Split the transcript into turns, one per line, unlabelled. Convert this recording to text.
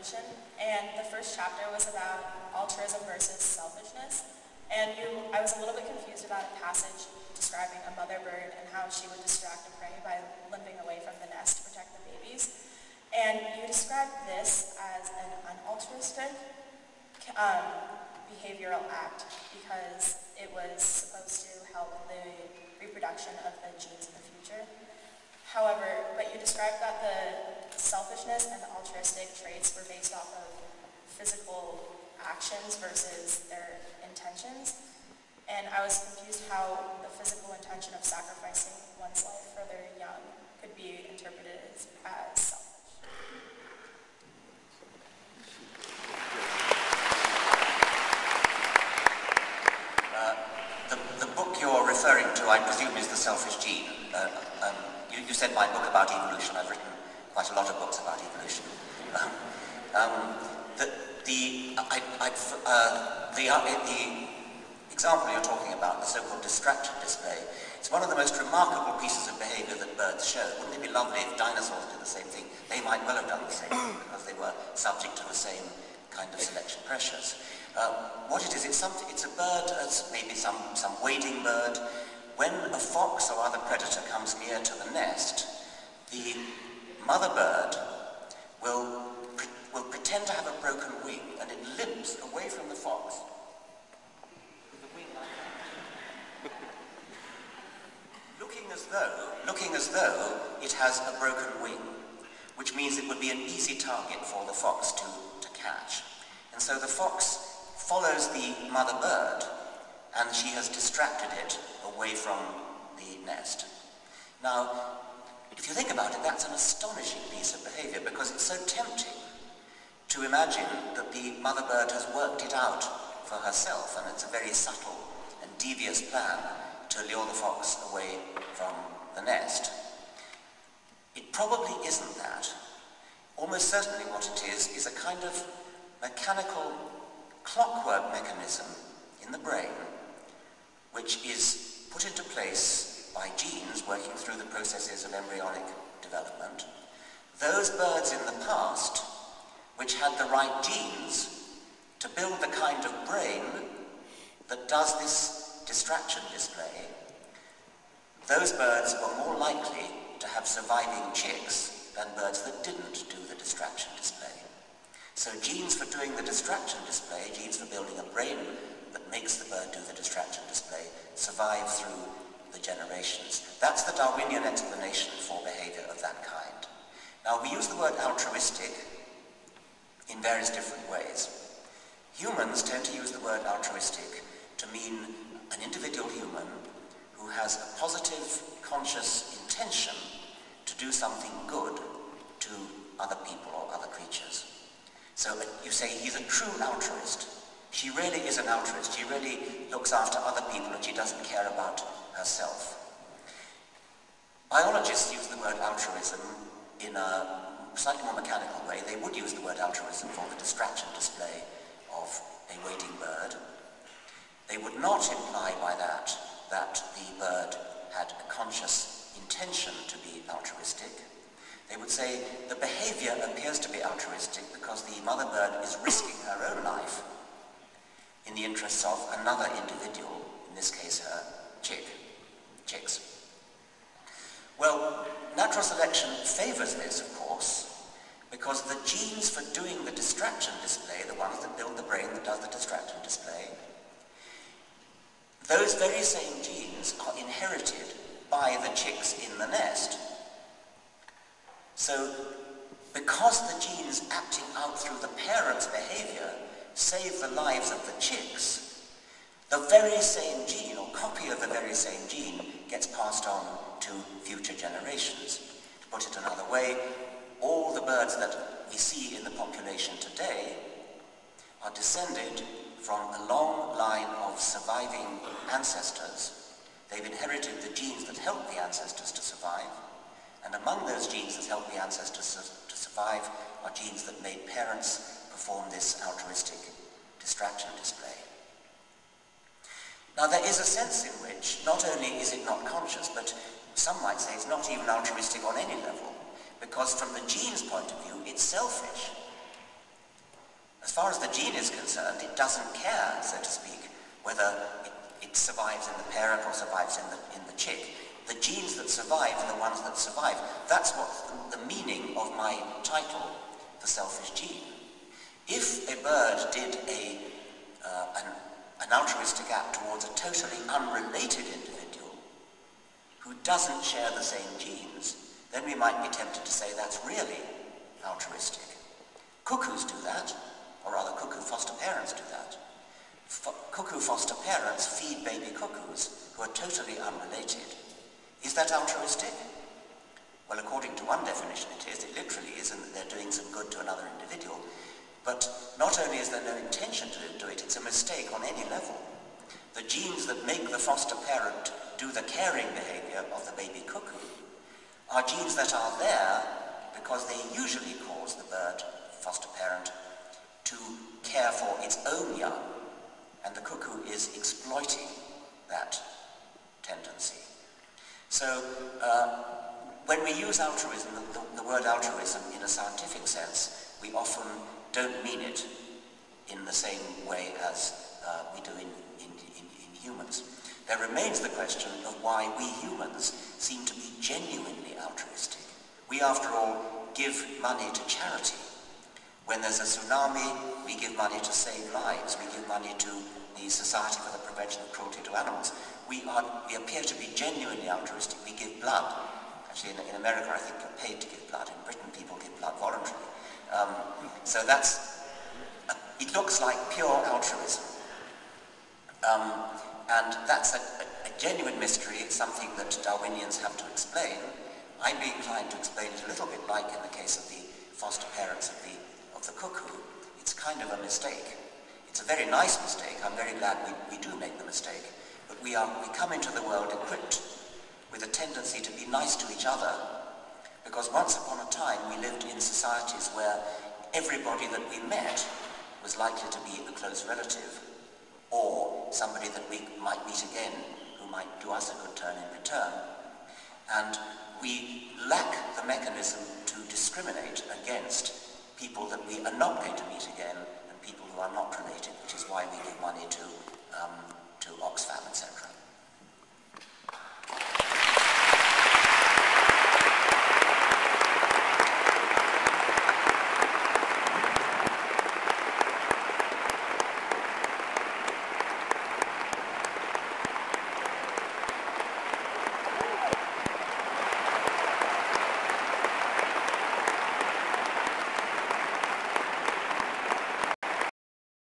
evolution, and the first chapter was about altruism versus selfishness. And I was a little bit confused about a passage describing a mother bird and how she would distract a prey by limping away from the nest to protect the babies. And you described this as an unaltruistic behavioral act because it was supposed to help the reproduction of the genes in the future. However, but you described that the selfishness and the altruistic traits were based off of physical actions versus their intentions. And I was confused how the physical intention of sacrificing one's life for their young could be interpreted as selfish.
The book you're referring to, I presume, is The Selfish Gene. You said my book about evolution. I've written quite a lot of books about evolution. The example you're talking about, the so-called distraction display, it's one of the most remarkable pieces of behavior that birds show. Wouldn't it be lovely if dinosaurs did the same thing? They might well have done the same thing because they were subject to the same kind of selection pressures. What it is, it's a bird, maybe some wading bird. When a fox or other predator comes near to the nest, the mother bird will pretend to have a broken wing, and it limps away from the fox with the wing like that, looking as though it has a broken wing, which means it would be an easy target for the fox to catch. And so the fox follows the mother bird, and she has distracted it away from the nest. Now, if you think about it, that's an astonishing piece of behavior, because it's so tempting to imagine that the mother bird has worked it out for herself, and it's a very subtle and devious plan to lure the fox away from the nest. It probably isn't that. Almost certainly what it is a kind of mechanical clockwork mechanism in the brain, which is put into place by genes working through the processes of embryonic development. Those birds in the past, which had the right genes to build the kind of brain that does this distraction display, those birds were more likely to have surviving chicks than birds that didn't do the distraction display. So genes for doing the distraction display, genes for building a brain that makes the bird do the distraction display, survive through the generations. That's the Darwinian explanation for behavior of that kind. Now, we use the word altruistic in various different ways. Humans tend to use the word altruistic to mean an individual human who has a positive, conscious intention to do something good to other people or other creatures. So you say he's a true altruist. She really is an altruist. She really looks after other people and she doesn't care about herself. Biologists use the word altruism in a slightly more mechanical way. They would use the word altruism for the distraction display of a wading bird. They would not imply by that the bird had a conscious intention to be altruistic. They would say the behavior appears to be altruistic because the mother bird is risking her own life in the interests of another individual, in this case her chicks. Well, natural selection favors this, of course, because the genes for doing the distraction display, the ones that build the brain that does the distraction display, those very same genes are inherited by the chicks in the nest. So, because the genes acting out through the parents' behavior save the lives of the chicks, the very same gene, or copy of the very same gene, gets passed on to future generations. To put it another way, all the birds that we see in the population today are descended from a long line of surviving ancestors. They've inherited the genes that help the ancestors to survive, and among those genes that help the ancestors to survive are genes that made parents perform this altruistic distraction display. Now, there is a sense in which not only is it not conscious, but some might say it's not even altruistic on any level, because from the gene's point of view, it's selfish. far as the gene is concerned, it doesn't care, so to speak, whether it survives in the parent or survives in the chick. The genes that survive are the ones that survive. That's what the meaning of my title, The Selfish Gene. If a bird did an altruistic act towards a totally unrelated individual who doesn't share the same genes, then we might be tempted to say that's really altruistic. Cuckoos do that, or rather cuckoo foster parents do that. Cuckoo foster parents feed baby cuckoos who are totally unrelated. Is that altruistic? Well, according to one definition it is. It literally is, and they're doing some good to another individual. But not only is there no intention to do it, it's a mistake on any level. The genes that make the foster parent do the caring behavior of the baby cuckoo are genes that are there because they usually cause the bird foster parent to care for its own young, and the cuckoo is exploiting that tendency. So when we use altruism, the word altruism in a scientific sense, we often don't mean it in the same way as we do in humans. There remains the question of why we humans seem to be genuinely altruistic. We, after all, give money to charity. When there's a tsunami, we give money to save lives. We give money to the Society for the Prevention of Cruelty to Animals. We appear to be genuinely altruistic. We give blood. Actually, in America, I think you're paid to give blood. In Britain, people give blood voluntarily. So it looks like pure altruism. And that's a genuine mystery. It's something that Darwinians have to explain. I'd be inclined to explain it a little bit like in the case of the foster parents of the cuckoo. It's kind of a mistake. It's a very nice mistake. I'm very glad we do make the mistake. But we come into the world equipped with a tendency to be nice to each other, because once upon a time we lived in societies where everybody that we met was likely to be a close relative, or somebody that we might meet again who might do us a good turn in return. And we lack the mechanism to discriminate against people that we are not going to meet again and people who are not related, which is why we give money to Oxfam, etc.